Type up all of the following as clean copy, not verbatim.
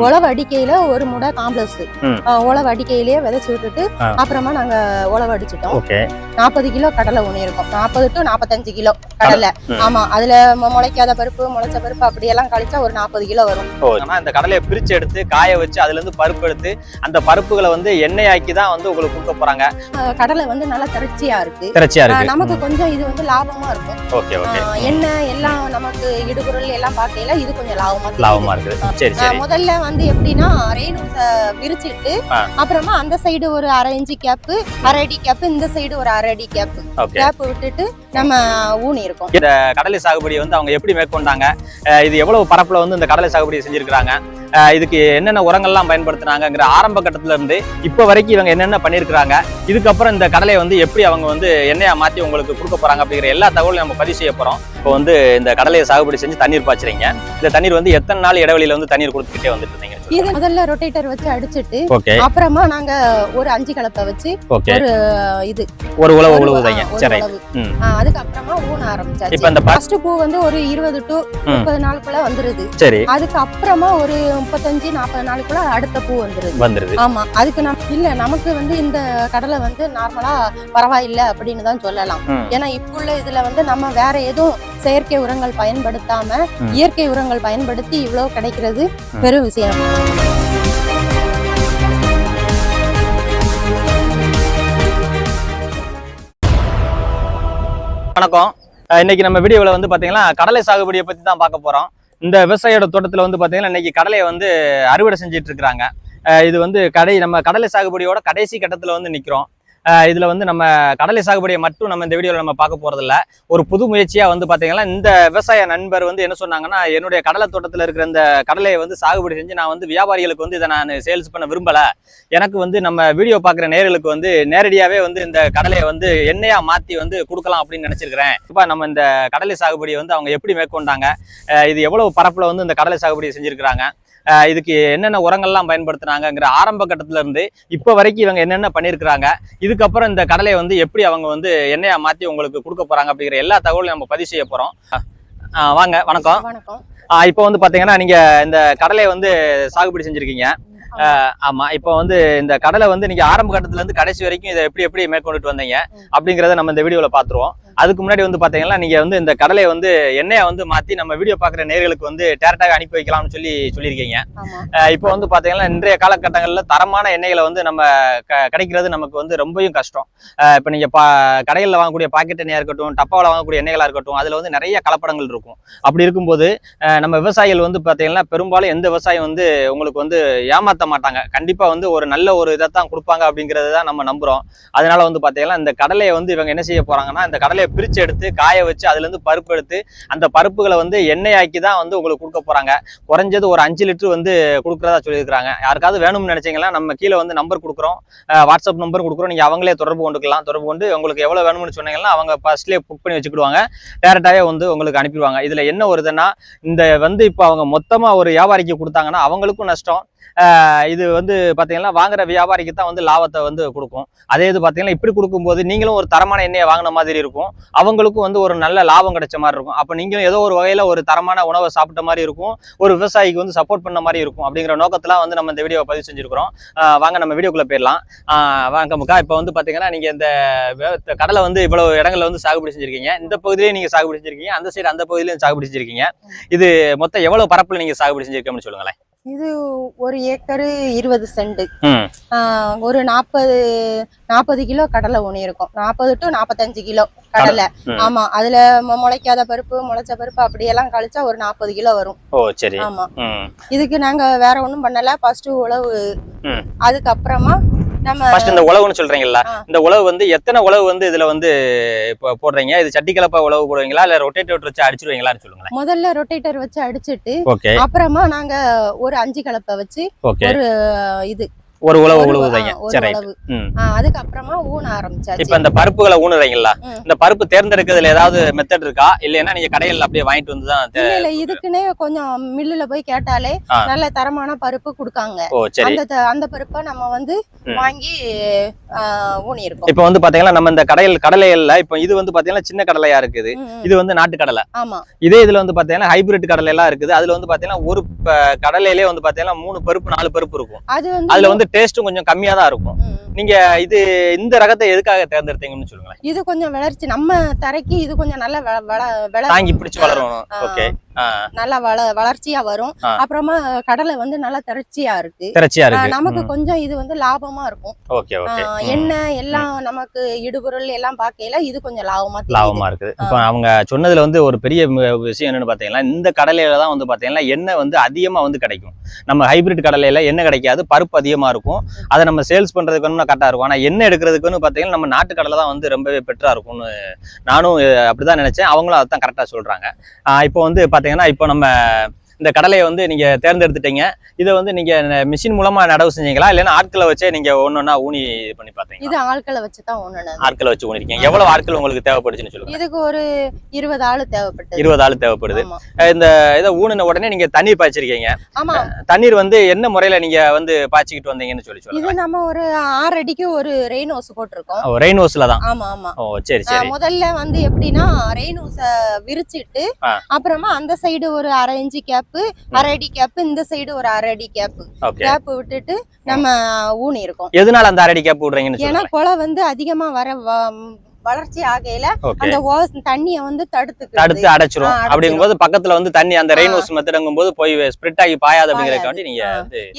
உழவு அடிக்கையில ஒரு முடை காம்ப்ளெக்ஸ் உழவு அடிக்கையிலேயே விதைச்சு விட்டுட்டு அப்புறமா நாங்க உழவு அடிச்சுட்டோம். 40 கிலோ கடலை ஊனி இருக்கும். 40 to 45 கிலோ கடலை. ஆமா, அதுல முளைக்காத பருப்பு முளைச்ச பருப்பு அப்படியெல்லாம் கழிச்சா ஒரு 40 கிலோ வரும். இந்த கடலையை பிரிச்சு எடுத்து காய வச்சு அதுல இருந்து பருப்பு எடுத்து அந்த பருப்புகளை வந்து எண்ணெய் ஆக்கி தான் வந்து உங்களுக்கு கொடுக்க போறாங்க. கடலை வந்து நல்லா திரட்சியா இருக்கு. நமக்கு கொஞ்சம் இது வந்து லாபமா இருக்கும். எண்ணெய் எல்லாம் நமக்கு இடுபொருள் எல்லாம் பார்க்கையில இது கொஞ்சம் லாபமா இருக்கு. முதல்ல வந்து எப்படின்னா ரேணுஸை விரிச்சிட்டு அப்புறமா அந்த சைடு ஒரு 1/2 இன்ச்சு கேப்பு, 1/2 அடி கேப்பு, இந்த சைடு ஒரு 1/2 அடி கேப்பு விட்டுட்டு நம்ம ஊனி இருக்கோம். இந்த கடலை சாகுபடி வந்து அவங்க எப்படி மேற்கொண்டாங்க, இது எவ்வளவு பரப்புல வந்து இந்த கடலை சாகுபடி செஞ்சிருக்காங்க, இதுக்கு என்னென்ன உரங்கள்லாம் பயன்படுத்தினாங்கிற ஆரம்ப கட்டத்துல இருந்து இப்ப வரைக்கும் இவங்க என்னென்ன பண்ணிருக்காங்க, இதுக்கப்புறம் இந்த கடலையை வந்து எப்படி அவங்க வந்து எண்ணெயா மாத்தி உங்களுக்கு கொடுக்க போறாங்க அப்படிங்கிற எல்லா தகவலும் நம்ம பதிவு செய்ய போறோம். இப்போ வந்து இந்த கடலையை சாகுபடி செஞ்சு தண்ணீர் பாய்ச்சுறீங்க. இந்த தண்ணீர் வந்து எத்தனை நாள் இடைவெளியில வந்து தண்ணீர் கொடுத்துக்கிட்டே வந்துட்டு இருந்தீங்க? இது முதல்ல ரொட்டேட்டர் வச்சு அடிச்சிட்டு அப்புறமா நாங்க ஒரு 5 கலப்பை வச்சு ஒரு உழவுதைங்க. சரி, அதுக்கு அப்புறமா ஊன ஆரம்பிச்சாச்சு. இப்ப இந்த ஃபர்ஸ்ட் பூ வந்து ஒரு 20 to 30 நாளுக்குள்ள வந்துருது. சரி, அதுக்கு அப்புறமா ஒரு 35-40 நாளுக்குள்ள அடுத்த பூ வந்துருது. ஆமா, அதுக்கு நமக்கு வந்து இந்த கடலை வந்து நார்மலா பரவாயில்லை அப்படின்னு தான் சொல்லலாம். ஏன்னா இப்ப உள்ள இதுல வந்து நம்ம வேற எதுவும் செயற்கை உரங்கள் பயன்படுத்தாம இயற்கை உரங்கள் பயன்படுத்தி இவ்வளவு கிடைக்கிறது பெரும் விஷயம். வணக்கம். இன்னைக்கு நம்ம வீடியோவில் வந்து பாத்தீங்கன்னா கடலை சாகுபடியை பத்தி தான் பார்க்க போறோம். இந்த விவசாயியோட தோட்டத்துல வந்து பாத்தீங்கன்னா இன்னைக்கு கடலையை வந்து அறுவடை செஞ்சுட்டு இருக்கிறாங்க. இது வந்து நம்ம கடலை சாகுபடியோட கடைசி கட்டத்துல வந்து நிக்கிறோம். இதுல வந்து நம்ம கடலை சாகுபடியை மட்டும் நம்ம இந்த வீடியோவில் நம்ம பார்க்க போறதில்ல. ஒரு புது முயற்சியா வந்து பாத்தீங்கன்னா இந்த விவசாய நண்பர் வந்து என்ன சொன்னாங்கன்னா, என்னுடைய கடலை தோட்டத்துல இருக்கிற இந்த கடலையை வந்து சாகுபடி செஞ்சு நான் வந்து வியாபாரிகளுக்கு வந்து இதை நான் சேல்ஸ் பண்ண விரும்பல. எனக்கு வந்து நம்ம வீடியோ பார்க்குற நேயர்களுக்கு வந்து நேரடியாவே வந்து இந்த கடலையை வந்து எண்ணெயா மாத்தி வந்து கொடுக்கலாம் அப்படின்னு நினைச்சிருக்கிறேன். இப்போ நம்ம இந்த கடலை சாகுபடியை வந்து அவங்க எப்படி மேற்கொண்டாங்க, இது எவ்வளவு பரப்புல வந்து இந்த கடலை சாகுபடியை செஞ்சிருக்கிறாங்க, இதுக்கு என்னென்ன உரங்கள்லாம் பயன்படுத்தினாங்கிற ஆரம்ப கட்டத்துல இருந்து இப்ப வரைக்கும் இவங்க என்னென்ன பண்ணிருக்கிறாங்க, இதுக்கப்புறம் இந்த கடலையை வந்து எப்படி அவங்க வந்து எண்ணெயா மாத்தி உங்களுக்கு கொடுக்க போறாங்க அப்படிங்கிற எல்லா தகவலும் நம்ம பதிவு செய்ய போறோம். வாங்க. வணக்கம். இப்போ வந்து பாத்தீங்கன்னா நீங்க இந்த கடலையை வந்து சாகுபடி செஞ்சிருக்கீங்க. ஆமா, இப்போ வந்து இந்த கடலை வந்து நீங்க ஆரம்ப கட்டத்துல இருந்து கடைசி வரைக்கும் இதை எப்படி மேற்கொண்டுட்டு வந்தீங்க அப்படிங்கறத நம்ம இந்த வீடியோல பாத்துருவோம். அதுக்கு முன்னாடி வந்து பாத்தீங்கன்னா நீங்க வந்து இந்த கடலையை வந்து எண்ணெயை வந்து மாத்தி நம்ம வீடியோ பாக்குற நேயர்களுக்கு வந்து டேரக்டாக அனுப்பி வைக்கலாம்னு சொல்லியிருக்கீங்க. இப்போ வந்து பாத்தீங்கன்னா இன்றைய காலகட்டங்கள்ல தரமான எண்ணெய்களை வந்து நம்ம கிடைக்கிறது நமக்கு வந்து ரொம்பவும் கஷ்டம். இப்போ நீங்க கடைகளில் வாங்கக்கூடிய பாக்கெட் எண்ணெயா இருக்கட்டும், டப்பாவில் வாங்கக்கூடிய எண்ணெய்களா இருக்கட்டும், அதுல வந்து நிறைய கலப்படங்கள் இருக்கும். அப்படி இருக்கும்போது நம்ம விவசாயிகள் வந்து பாத்தீங்கன்னா பெரும்பாலும் எந்த விவசாயம் வந்து உங்களுக்கு வந்து ஏமாத்த மாட்டாங்க. கண்டிப்பா வந்து ஒரு நல்ல ஒரு இதைத்தான் கொடுப்பாங்க அப்படிங்கறத தான் நம்ம நம்புறோம். அதனால வந்து பாத்தீங்கன்னா இந்த கடலையை வந்து இவங்க என்ன செய்ய போறாங்கன்னா, இந்த கடலையை பிரிச்சு எடுத்து காய வச்சு அதுல இருந்து பருப்பு எடுத்து அந்த பருப்புகளை வந்து எண்ணெய் ஆக்கி தான் வந்து உங்களுக்கு கொடுக்க போறாங்க. குறைஞ்சது ஒரு 5 லிட்டர் வந்து கொடுக்கறதா சொல்லியிருக்காங்க. யாருக்காவது வேணும்னு நினைச்சீங்கன்னா நம்ம கீழே வந்து நம்பர் கொடுக்குறோம், வாட்ஸ்அப் நம்பர் கொடுக்குறோம். நீங்க அவங்களே தொடர்பு கொண்டு உங்களுக்கு எவ்வளவு வேணும்னு சொன்னீங்கன்னா அவங்க ஃபர்ஸ்ட்லேயே புக் பண்ணி வச்சுக்கிடுவாங்க. டேரக்டாவே வந்து உங்களுக்கு அனுப்பிடுவாங்க. இதுல என்ன வருதுன்னா, இந்த வந்து இப்போ அவங்க மொத்தமா ஒரு வியாபாரிக்கு கொடுத்தாங்கன்னா அவங்களுக்கும் நஷ்டம். இது வந்து பாத்தீங்கன்னா வாங்குற வியாபாரிக்கு தான் வந்து லாபத்தை வந்து கொடுக்கும். அதே இது பாத்தீங்கன்னா இப்படி கொடுக்கும்போது நீங்களும் ஒரு தரமான எண்ணெயை வாங்கின மாதிரி இருக்கும், அவங்களுக்கும் வந்து ஒரு நல்ல லாபம் கிடைச்ச மாதிரி இருக்கும். அப்ப நீங்களும் ஏதோ ஒரு வகையில ஒரு தரமான உணவை சாப்பிட்ட மாதிரி இருக்கும், ஒரு விவசாயிக்கு வந்து சப்போர்ட் பண்ண மாதிரி இருக்கும். அப்படிங்கிற நோக்கத்துல வந்து நம்ம இந்த வீடியோவை பதிவு செஞ்சிருக்கிறோம். வாங்க நம்ம வீடியோக்குள்ள போயிடலாம். வாங்க முக்கா. இப்ப வந்து பாத்தீங்கன்னா நீங்க இந்த கடலை வந்து இவ்வளவு இடங்கள்ல வந்து சாகுபடி செஞ்சிருக்கீங்க. இந்த பகுதியிலேயே நீங்க சாகுபடி செஞ்சிருக்கீங்க, அந்த சைடு அந்த பகுதியிலையும் சாகுபடி செஞ்சிருக்கீங்க. இது மொத்தம் எவ்வளவு பரப்புல நீங்க சாகுபடி செஞ்சிருக்கீங்கன்னு சொல்லுங்களேன். இது 1 ஏக்கரு 20 சென்ட். ஒரு 40 கிலோ கடலை ஊனி இருக்கும். 40 to 45 கிலோ கடலை. ஆமா, அதுல முளைக்காத பருப்பு முளைச்ச பருப்பு அப்படியெல்லாம் கழிச்சா ஒரு 40 கிலோ வரும். சரி. ஆமா, இதுக்கு நாங்க வேற ஒண்ணும் பண்ணல. ஃபர்ஸ்ட் உழவு, அதுக்கப்புறமா இந்த உழவுன்னு சொல்றீங்களா, இந்த உழவு வந்து எத்தனை உழவு வந்து இதுல வந்து போடுறீங்க? இது சட்டி கலப்பா உழவு போடுவீங்களா இல்ல ரொட்டேட்டர் வச்சு அடிச்சிருவீங்களான்னு சொல்லுங்க. முதல்ல ரொட்டேட்டர் வச்சு அடிச்சிட்டு அப்புறமா நாங்க ஒரு 5 கலப்பை வச்சு ஒரு உழவு உழுவுதீங்க. ஒரு சரி. உழவு. அதுக்கப்புறமா ஊன ஆரம்பிச்சாச்சு. இப்ப இந்த பருப்புகளை ஊனுறீங்களா? இந்த பருப்பு தேர்ந்தெடுக்கிறதுல ஏதாவது மெத்தட் இருக்கா, இல்லைன்னா நீங்க கடையில அப்படியே வாங்கிட்டு வந்து தான்? இல்ல இதுக்குன்னே கொஞ்சம் மில்லுல போய் கேட்டாலே நல்ல தரமான பருப்பு கொடுக்காங்க. அந்த பருப்பை நம்ம வந்து வாங்கி ஊனி இருக்கோம். இப்ப வந்து பாத்தீங்கன்னா நம்ம இந்த கடலைகள்ல இப்ப இது வந்து பாத்தீங்கன்னா சின்ன கடலையா இருக்குது, இது வந்து நாட்டு கடலை. ஆமா. இதே இதுல வந்து பாத்தீங்கன்னா ஹைபிரிட் கடலை எல்லாம் இருக்குது. அதுல வந்து பாத்தீங்கன்னா ஒரு கடலையிலே வந்து பாத்தீங்கன்னா 3 பருப்பு 4 பருப்பு இருக்கும். அதுல வந்து டேஸ்டும் கொஞ்சம் கம்மியா தான் இருக்கும். நீங்க இந்த ரகத்தை எதுக்காக தேர்ந்தெடுத்தீங்கன்னு சொல்லுங்களேன். இது கொஞ்சம் வளர்ச்சி நம்ம தரைக்கு இது கொஞ்சம் நல்ல தாங்கி பிடிச்சு வளரும். ஓகே. நல்லா வளர்ச்சியா வரும். அப்புறமா கடலை வந்து நல்லா திரட்சியா இருக்கு. நமக்கு கொஞ்சம் இது வந்து லாபமா இருக்கும். எண்ணெய் எல்லாம் நமக்கு இடுபொருள் எல்லாம் பார்க்கையில இது கொஞ்சம் லாபமா இருக்கு. இப்ப அவங்க சொன்னதுல வந்து ஒரு பெரிய விஷயம் என்னன்னு பாத்தீங்கன்னா, இந்த கடலையில தான் வந்து பாத்தீங்கன்னா எண்ணெய் வந்து அதிகமா வந்து கிடைக்கும். நம்ம ஹைபிரிட் கடலையில எண்ணெய் கிடைக்காது, பருப்பு அதிகமா இருக்கும். அதை நம்ம சேல்ஸ் பண்றதுக்கு கரெக்டா இருக்கும். ஆனா எண்ணெய் எடுக்கிறதுக்கு பாத்தீங்கன்னா நம்ம நாட்டு கடலை தான் வந்து ரொம்பவே பெட்டரா இருக்கும்னு நானும் அப்படிதான் நினைச்சேன். அவங்களும் அதான் கரெக்டா சொல்றாங்க. இப்போ வந்து பாத்தீங்கன்னா இப்போ நம்ம இந்த கடலையை வந்து நீங்க தேர்ந்தெடுத்துட்டீங்க. இதை வந்து நீங்க மிஷின் மூலமா நடவு செஞ்சீங்களா, இல்லைன்னா ஆட்களை வச்சே நீங்க ஒன்னொன்னா ஊனி பண்ணி பாத்தீங்க? இது ஆட்களை வச்சு தான் ஊனணும். ஆட்களை வச்சு ஊனிருக்கீங்க. எவ்வளவு ஆட்கள் உங்களுக்கு தேவைப்படுச்சுன்னு சொல்லுங்க. இதுக்கு ஒரு 20 ஆள் தேவைப்படுது. 20 ஆள் தேவைப்படுது. இந்த இதை ஊனின உடனே நீங்க தண்ணீர் பாய்ச்சிருக்கீங்க. ஆமா. தண்ணீர் வந்து என்ன முறையில நீங்க வந்து பாய்ச்சிக்கிட்டு வந்தீங்கன்னு சொல்லுங்க. இது நம்ம ஒரு 6 அடிக்கு ஒரு ரெயின் ஹோஸ் போட்டிருக்கோம். ரெயின் ஹோஸ்ல தான்? ஆமா ஆமா. ஓ சரி சரி. முதல்ல வந்து எப்படின்னா ரெயின் ஹோஸ விரிச்சிட்டு அப்புறமா அந்த சைடு ஒரு 1/2 இன்ச் கேப், 1/2 அடி கேப், இந்த சைடு ஒரு 1/2 அடி கேப் விட்டுட்டு நம்ம ஊனி இருக்கோம். எதனால அந்த 1/2 அடி கேப் விடுறீங்கன்னு சொல்லுங்க. ஏன்னா குளை வந்து அதிகமா வளர்ச்சி ஆகையில அந்த தண்ணிய வந்து தடுத்து அடைச்சிரும். அப்படிங்கும்போது பக்கத்துல வந்து தண்ணி அந்த ரெயின் ஹோஸ் மெத்தட்ங்கும் போது போய் ஸ்ப்ரெட் ஆகி பாயாது அப்படிங்கறதுக்காண்டி நீங்க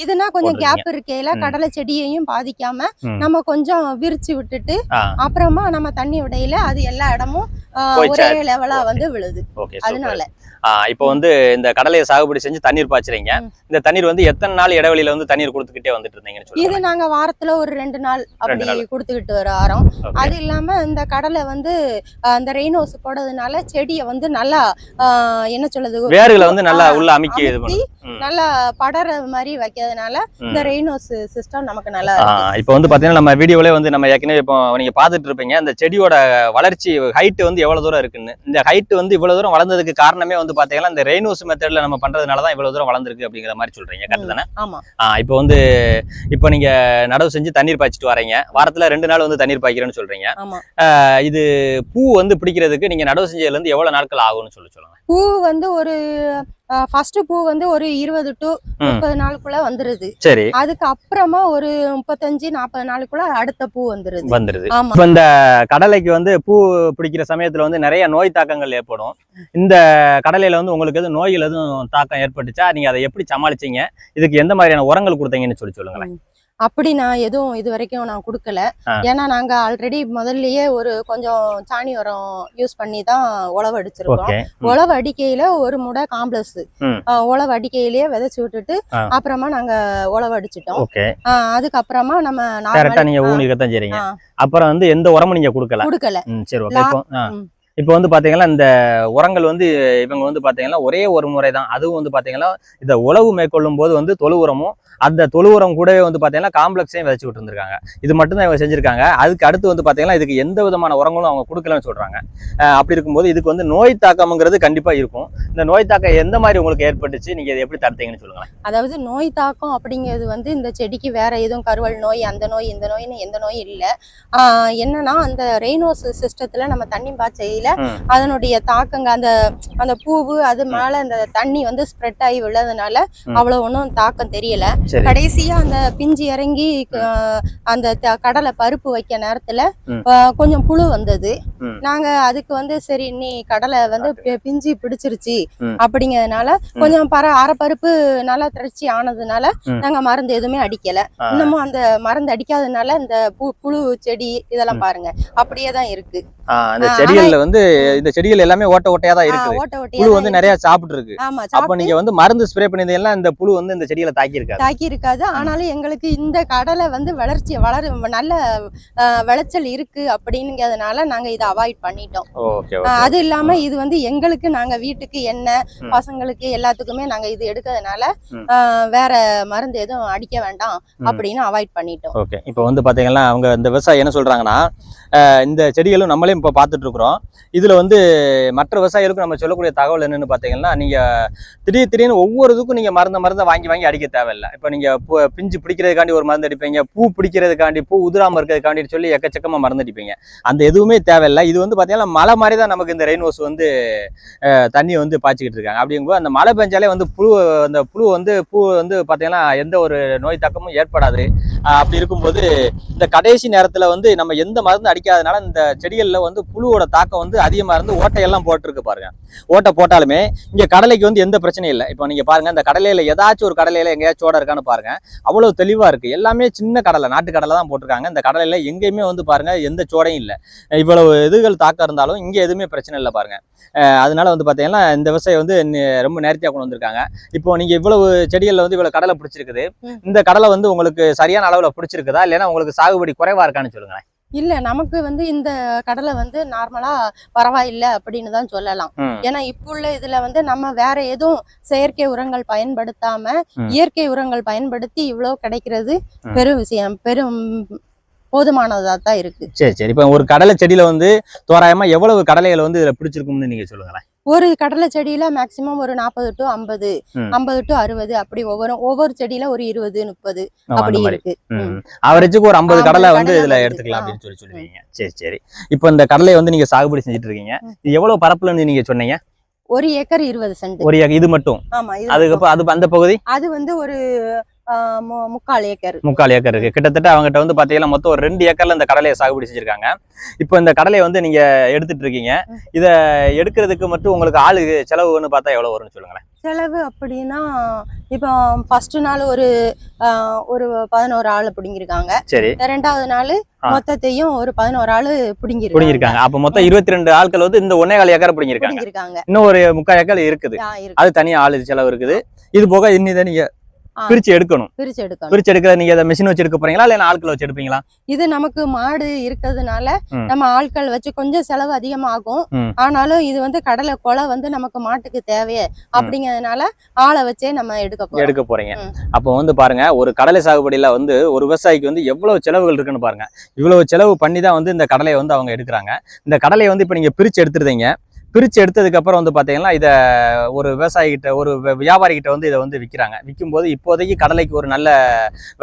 இதுனா கொஞ்சம் கேப் இருக்கையில கடலை செடியையும் பாதிக்காம நம்ம கொஞ்சம் விரிச்சு விட்டுட்டு அப்புறமா நம்ம தண்ணி விடையில அது எல்லா இடமும் ஒரே லெவலா வந்து விழுது. அதனால இப்போ வந்து இந்த கடலையை சாகுபடி செஞ்சு தண்ணீர் பாய்ச்சறீங்க. இந்த தண்ணீர் வந்து எத்தனை நாள் இடைவெளியில வந்து தண்ணீர் கொடுத்துக்கிட்டே வந்துட்டு இருந்தீங்கன்னு சொல்லுங்க. இது நாங்க வாரத்துல ஒரு 2 நாள் அப்படி கொடுத்துக்கிட்டு வரோம். அது இல்லாம இந்த கடலை வந்து அந்த ரெயின் ஹோஸ் போடுறதுனால செடியை வந்து நல்லா என்ன சொல்றது, வேர்களை வந்து நல்லா உள்ள அமுக்கி நல்லா படற மாதிரி வைக்கிறதுனால இந்த ரெயின் ஹோஸ் சிஸ்டம் நமக்கு நல்லா இருக்கு. இப்போ வந்து பாத்தீங்கன்னா நம்ம வீடியோல வந்து நம்ம ஏற்கனவே இப்போ நீங்க பாத்துட்டு இருப்பீங்க இந்த செடியோட வளர்ச்சி ஹைட் வந்து எவ்வளவு தூரம் இருக்குன்னு. இந்த ஹைட் வந்து இவ்வளவு தூரம் வளர்ந்ததுக்கு காரணமே வந்து பாத்தீங்கன்னா இந்த ரெயின் ஹோஸ் மெத்தட்ல நம்ம பண்றதுனாலதான் இவ்வளவு தூரம் வளர்ந்துருக்கு அப்படிங்கிற மாதிரி சொல்றீங்க. கரெக்ட் தானே? ஆமா. இப்போ வந்து இப்போ நீங்க நடவு செஞ்சு தண்ணீர் பாய்ச்சிட்டு வரீங்க. வாரத்துல 2 நாள் வந்து தண்ணீர் பாய்க்கிறேன்னு சொல்றீங்க. இது பூ வந்து பிடிக்கிறதுக்கு நீங்க நடவு செஞ்சதுல இருந்து எவ்வளவு நாட்கள் ஆகும்னு சொல்லுங்க. பூ வந்து ஒரு ஃபர்ஸ்ட் பூ வந்து ஒரு 20 to 30 நாளுக்குள்ள வந்துருது. சரி. அதுக்கு அப்புறமா ஒரு 35-40 நாளுக்குள்ள அடுத்த பூ வந்துருது. ஆமா. இந்த கடலைக்கு வந்து பூ பிடிக்கிற சமயத்துல வந்து நிறைய நோய் தாக்கங்கள் ஏற்படும். இந்த கடலையில வந்து உங்களுக்கு எதுவும் நோய்கள் எதுவும் தாக்கம் ஏற்பட்டுச்சா? நீங்க அதை எப்படி சமாளிச்சீங்க? இதுக்கு எந்த மாதிரியான உரங்கள் கொடுத்தீங்கன்னு சொல்லுங்களேன். அப்படி நான் எதுவும் இது வரைக்கும் நான் கொடுக்கல. ஏன்னா நாங்க ஆல்ரெடி முதல்லயே ஒரு கொஞ்சம் சாணி உரம் யூஸ் பண்ணி தான் உழவு அடிச்சிருக்கோம். உழவு அடிக்கையில ஒரு முடை காம்ப்ளெக்ஸ் உழவு அடிக்கையிலேயே விதைச்சு விட்டுட்டு அப்புறமா நாங்க உழவு அடிச்சிட்டோம். அதுக்கப்புறமா நம்ம நீங்க ஊனிக்கத்தான் செய்றீங்க. அப்புறம் வந்து எந்த உரமும் நீங்க கொடுக்கல. சரி ஓகே. இப்போ வந்து பாத்தீங்கன்னா இந்த உரங்கள் வந்து இவங்க வந்து பாத்தீங்கன்னா ஒரே ஒரு முறை தான். அதுவும் வந்து பாத்தீங்கன்னா இந்த உழவு மேற்கொள்ளும் போது வந்து தொழு உரமும் அந்த தொழு உரம் கூடவே வந்து பாத்தீங்கன்னா காம்ப்ளெக்ஸையும் விதைச்சு விட்டு இருந்திருக்காங்க. இது மட்டும் தான் இவங்க செஞ்சிருக்காங்க. அதுக்கு அடுத்து வந்து பாத்தீங்கன்னா இதுக்கு எந்த விதமான உரங்களும் அவங்க கொடுக்கலன்னு சொல்றாங்க. அப்படி இருக்கும்போது இதுக்கு வந்து நோய் தாக்கம்ங்கிறது கண்டிப்பா இருக்கும். இந்த நோய் தாக்கம் எந்த மாதிரி உங்களுக்கு ஏற்பட்டுச்சு, நீங்க இதை எப்படி தடுத்தீங்கன்னு சொல்லுங்க. அதாவது நோய் தாக்கம் அப்படிங்கிறது வந்து இந்த செடிக்கு வேற எதுவும் கருவல் நோய் அந்த நோய் இந்த நோய்னு எந்த நோய் இல்லை. என்னன்னா அந்த ரெயின் ஹோஸ் சிஸ்டத்துல நம்ம தண்ணி பாய்ச்சையில அதனுடைய தாக்கங்க அந்த பூவு அது மேல அந்த தண்ணி வந்து ஸ்ப்ரெட் ஆகி விழுறதுனால அவ்வளவு ஒன்றும் தாக்கம் தெரியல. கடைசியா அந்த பிஞ்சு இறங்கி அந்த கடலை பருப்பு வைக்க நேரத்துல கொஞ்சம் புழு வந்தது. நாங்க அதுக்கு வந்து சரி நீ கடலை வந்து பிஞ்சு பிடிச்சிருச்சு அப்படிங்கிறதுனால கொஞ்சம் அரை பருப்பு நல்லா திரட்சி ஆனதுனால நாங்க மருந்து எதுவுமே அடிக்கல. இன்னமும் அந்த மருந்து அடிக்காததுனால இந்த புழு செடி இதெல்லாம் பாருங்க அப்படியே தான் இருக்கு. அந்த செடிகள்ல வந்து வந்து இந்த செடிகள் எல்லாமே ஓட்ட ஓட்டையா தான் இருக்கு, புழு வந்து நிறைய சாப்பிட்டு இருக்கு. அப்ப நீங்க வந்து மருந்து ஸ்ப்ரே பண்ணதெல்லாம் இந்த புழு வந்து இந்த செடிகளை தாக்கி இருக்காது. ஆனாலும் எங்களுக்கு இந்த கடலை வந்து நல்ல விளைச்சல் இருக்கு அப்படிங்கிறதுனால நாங்க இதை அவாய்ட் பண்ணிட்டோம். அது இல்லாம இது வந்து எங்களுக்கு நாங்க வீட்டுக்கு எண்ணெய் பசங்களுக்கு எல்லாத்துக்குமே நாங்க இது எடுக்கிறதுனால வேற மருந்து எதுவும் அடிக்க வேண்டாம் அப்படின்னு அவாய்ட் பண்ணிட்டோம். ஓகே, இப்போ வந்து பாத்தீங்கன்னா அவங்க இந்த விவசாயி என்ன சொல்றாங்கன்னா, இந்த செடிகளும் நம்மளே இப்போ பார்த்துட்டு இருக்கிறோம். இதுல வந்து மற்ற விவசாயிகளுக்கும் நம்ம சொல்லக்கூடிய தகவல் என்னன்னு பாத்தீங்கன்னா, நீங்க திடீர்னு ஒவ்வொரு இதுக்கும் நீங்க மருந்தை வாங்கி அடிக்க தேவையில்லை. இப்போ நீங்க பிஞ்சு பிடிக்கிறதுக்காண்டி ஒரு மருந்து அடிப்பீங்க, பூ பிடிக்கிறதுக்காண்டி, பூ உதிராம இருக்கிறதுக்காண்டி சொல்லி எக்கச்சக்கமா மருந்து அடிப்பீங்க. அந்த எதுவுமே தேவையில்லை. இது வந்து பாத்தீங்கன்னா மழை மாதிரி தான் நமக்கு இந்த ரெயின் ஹோஸ் வந்து தண்ணி வந்து பாய்ச்சிக்கிட்டு இருக்காங்க. அப்படிங்கும்போது அந்த மழை பெஞ்சாலே வந்து பூ வந்து பாத்தீங்கன்னா எந்த ஒரு நோய் தாக்கமும் ஏற்படாது. அப்படி இருக்கும்போது இந்த கடைசி நேரத்துல வந்து நம்ம எந்த மருந்து அடிக்காதனால இந்த செடிகள்ல வந்து புழுவோட தாக்கம் வந்து அதிகமா இருந்து ஓட்டையெல்லாம் போட்டிருக்கு பாருங்க. ஓட்டை போட்டாலுமே இங்க கடலைக்கு வந்து எந்த பிரச்சனையும் இல்லை. இப்போ நீங்க பாருங்க, இந்த கடலையில ஏதாச்சும் ஒரு கடலையில எங்கேயாச்சும் சோடை இருக்கான்னு பாருங்க. அவ்வளவு தெளிவா இருக்கு. எல்லாமே சின்ன கடலை, நாட்டு கடலை தான் போட்டிருக்காங்க. இந்த கடலையில எங்கேயுமே வந்து பாருங்க எந்த சோடையும் இல்லை. இவ்வளவு இதுகள் தாக்கம் இருந்தாலும் இங்க எதுவுமே பிரச்சனை இல்லை பாருங்க. அதனால வந்து பாத்தீங்கன்னா இந்த விவசாயம் வந்து ரொம்ப நேர்த்தியா கொண்டு வந்திருக்காங்க. இப்போ நீங்க இவ்வளவு செடிகள்ல வந்து இவ்வளவு கடலை பிடிச்சிருக்குது. இந்த கடலை வந்து உங்களுக்கு சரியான அளவுல பிடிச்சிருக்குதா, இல்லைன்னா உங்களுக்கு சாகுபடி குறைவா இருக்கான்னு சொல்லுங்களேன். இல்ல, நமக்கு வந்து இந்த கடலை வந்து நார்மலா பரவாயில்லை அப்படின்னு தான் சொல்லலாம். ஏன்னா இப்ப உள்ள இதுல வந்து நம்ம வேற எதுவும் செயற்கை உரங்கள் பயன்படுத்தாம இயற்கை உரங்கள் பயன்படுத்தி இவ்வளவு கிடைக்கிறது பெரும் விஷயம், பெரும் போதுமானதா தான் இருக்கு. சரி. இப்ப ஒரு கடலை செடியில வந்து தோராயமா எவ்வளவு கடலைகள் வந்து இதுல பிடிச்சிருக்கும்னு நீங்க சொல்லுங்களேன். ஒரு கடலை செடியில மேக்சிமம் ஒரு 40 to 50, 50 to 60 அப்படி ஒவ்வொரு செடியில ஒரு 20, 30 அப்படி இருக்கு. அவரேஜுக்கு ஒரு 50 கடலை வந்து இதுல எடுத்துக்கலாம் அப்படின்னு சொல்லுவீங்க. சரி. இப்போ இந்த கடலையை வந்து நீங்க சாகுபடி செஞ்சுட்டு இருக்கீங்க. இது எவ்வளவு பரப்புலன்னு நீங்க சொன்னீங்க? 1 ஏக்கர் 20 சென்ட். 1 ஏக்கர் இது மட்டும்? ஆமா. அதுக்கப்புறம் அது அந்த பகுதி அது வந்து ஒரு 3/4 ஏக்கர். 3/4 ஏக்கர் இருக்கு. கிட்டத்தட்ட அவங்ககிட்ட வந்து பாத்தீங்கன்னா மொத்தம் ஒரு 2 ஏக்கர்ல இந்த கடலையை சாகுபடி செஞ்சிருக்காங்க. இப்போ இந்த கடலையை வந்து நீங்க எடுத்துட்டு இருக்கீங்க. இத எடுக்கிறதுக்கு மட்டும் உங்களுக்கு ஆளு செலவுன்னு பார்த்தா எவ்வளவு வரும்னு சொல்லுங்களேன். செலவு அப்படின்னா இப்போ ஃபர்ஸ்ட் நாள் ஒரு 11 ஆள் பிடிங்கிருக்காங்க. சரி. 2வது நாள் மொத்தத்தையும் ஒரு 11 ஆள் பிடிங்கிருக்காங்க. அப்ப மொத்தம் 22 ஆட்கள் வந்து இந்த 1.25 ஏக்கர் பிடிங்கிருக்காங்க. இன்னும் ஒரு 3/4 ஏக்கர் இருக்குது. அது தனியா ஆளு செலவு இருக்குது. இது போக இன்னிதான் நீங்க பிரிச்சு எடுக்கணும். பிரிச்சு எடுக்கிற நீங்க அதை மிஷின் வச்சு எடுக்க போறீங்களா, இல்ல ஆட்கள் வச்சு எடுப்பீங்களா? இது நமக்கு மாடு இருக்கிறதுனால நம்ம ஆட்கள் வச்சு கொஞ்சம் செலவு அதிகமாகும். ஆனாலும் இது வந்து கடலை கொலை வந்து நமக்கு மாட்டுக்கு தேவையே அப்படிங்கிறதுனால ஆளை வச்சே நம்ம எடுக்க போறீங்க. அப்போ வந்து பாருங்க, ஒரு கடலை சாகுபடியில வந்து ஒரு விவசாயிக்கு வந்து எவ்வளவு செலவுகள் இருக்குன்னு பாருங்க. இவ்வளவு செலவு பண்ணி தான் வந்து இந்த கடலையை வந்து அவங்க எடுக்கிறாங்க. இந்த கடலையை வந்து இப்ப நீங்க பிரிச்சு எடுத்துருந்தீங்க. பிரிச்சு எடுத்ததுக்கு அப்புறம் வந்து பாத்தீங்கன்னா இதை ஒரு விவசாயிகிட்ட, ஒரு வியாபாரிகிட்ட வந்து இதை வந்து விற்கும்போது இப்போதைக்கு கடலைக்கு ஒரு நல்ல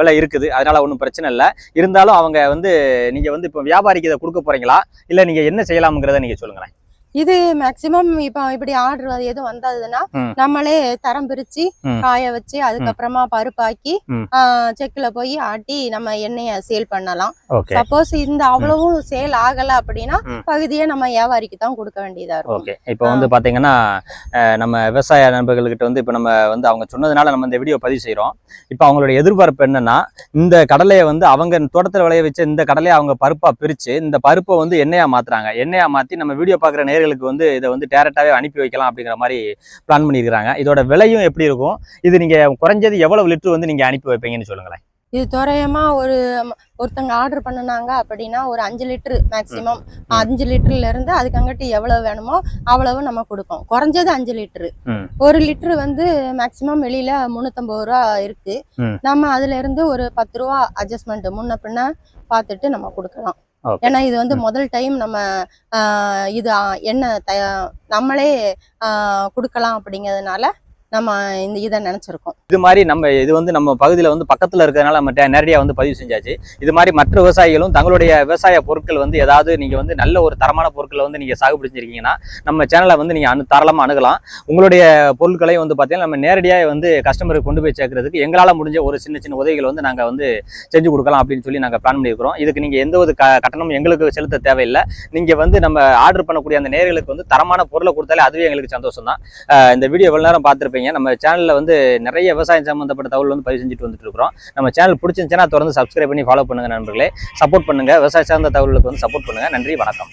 விலை இருக்குது. அதனால ஒன்றும் பிரச்சனை இல்லை. இருந்தாலும் அவங்க வந்து நீங்க வந்து இப்போ வியாபாரிக்கு இதை கொடுக்க போறீங்களா, இல்லை நீங்க என்ன செய்யலாம்ங்கிறத நீங்க சொல்லுங்களேன். இது மேக்சிமம் இப்ப இப்படி ஆர்டர் எதுவும் வந்ததுன்னா நம்மளே தரம் பிரிச்சு காய வச்சு அதுக்கப்புறமா பருப்பாக்கி செக்குல போய் ஆட்டி நம்ம எண்ணெய சேல் பண்ணலாம். சப்போஸ் இந்த அவ்வளவும் சேல் ஆகல அப்படின்னா பகுதியை நம்ம வியாபாரிக்கு தான் கொடுக்க வேண்டியதா இருக்கும். இப்ப வந்து பாத்தீங்கன்னா நம்ம விவசாய நண்பர்கள்கிட்ட வந்து இப்ப நம்ம வந்து அவங்க சொன்னதுனால நம்ம இந்த வீடியோ பதிவு செய்யறோம். இப்ப அவங்களுடைய எதிர்பார்ப்பு என்னன்னா, இந்த கடலையை வந்து அவங்க தோட்டத்தில் விளைய வச்ச இந்த கடலையை அவங்க பருப்பா பிரிச்சு இந்த பருப்பை வந்து எண்ணெயா மாத்துறாங்க. எண்ணெயா மாத்தி நம்ம வீடியோ பாக்குற நேயர்களுக்கு வந்து இதை வந்து டைரக்டாவே அனுப்பி வைக்கலாம் அப்படிங்கிற மாதிரி பிளான் பண்ணியிருக்காங்க. இதோட விலையும் எப்படி இருக்கும், இது நீங்க குறைஞ்சது எவ்வளவு லிட்டர் வந்து நீங்க அனுப்பி வைப்பீங்கன்னு சொல்லுங்களேன். இது தோராயமா ஒருத்தங்க ஆர்டர் பண்ணுனாங்க அப்படின்னா ஒரு 5 லிட்டர் மேக்சிமம் 5 லிட்டர்ல இருந்து அதுக்கு அங்கிட்டு எவ்வளவு வேணுமோ அவ்வளவு நம்ம கொடுப்போம். குறைஞ்சது 5 லிட்டரு. 1 லிட்டர் வந்து மேக்சிமம் வெளியில 350 ரூபா இருக்கு. நம்ம அதுல இருந்து ஒரு 10 ரூபா அட்ஜஸ்ட்மெண்ட் முன்ன பின்ன பார்த்துட்டு நம்ம கொடுக்கலாம். ஏன்னா இது வந்து முதல் டைம் நம்ம இது எண்ணெய் நம்மளே கொடுக்கலாம் அப்படிங்கிறதுனால நம்ம இதை நினைச்சிருக்கோம். இது மாதிரி இது வந்து நம்ம பகுதியில் வந்து பக்கத்தில் இருக்கிறதுனால நம்ம நேரடியாக வந்து பதிவு செஞ்சாச்சு. இது மாதிரி மற்ற விவசாயிகளும் தங்களுடைய விவசாய பொருட்கள் வந்து ஏதாவது நீங்கள் வந்து நல்ல ஒரு தரமான பொருட்களை வந்து நீங்கள் சாகுபடி செஞ்சிருக்கீங்கன்னா நம்ம சேனலை வந்து நீங்கள் தாராளமாக அணுகலாம். உங்களுடைய பொருட்களை வந்து பார்த்தீங்கன்னா நம்ம நேரடியாக வந்து கஸ்டமருக்கு கொண்டு போய் சேர்க்கறதுக்கு எங்களால் முடிஞ்ச ஒரு சின்ன சின்ன உதவிகள் வந்து நாங்கள் வந்து செஞ்சு கொடுக்கலாம் அப்படின்னு சொல்லி நாங்கள் பிளான் பண்ணியிருக்கிறோம். இதுக்கு நீங்கள் எந்த ஒரு கட்டணமும் எங்களுக்கு செலுத்த தேவையில்லை. நீங்கள் வந்து நம்ம ஆர்டர் பண்ணக்கூடிய அந்த நேயர்களுக்கு வந்து தரமான பொருளை கொடுத்தாலே அதுவே எங்களுக்கு சந்தோஷம் தான். இந்த வீடியோ எவ்வளோ நேரம் பார்த்துருப்பீங்க. நம்ம சேனல்ல வந்து நிறைய விவசாயம் சம்பந்தப்பட்ட தகவல் வந்து பதிவு செஞ்சுட்டு வந்துட்டு இருக்கிறோம். நம்ம சேனல் பிடிச்சிருந்துச்சுன்னா தொடர்ந்து சப்ஸ்கிரைப் பண்ணி ஃபாலோ பண்ணுங்க நண்பர்களே. சப்போர்ட் பண்ணுங்க. விவசாய சார்ந்த தகவலுக்கு வந்து சப்போர்ட் பண்ணுங்க. நன்றி, வணக்கம்.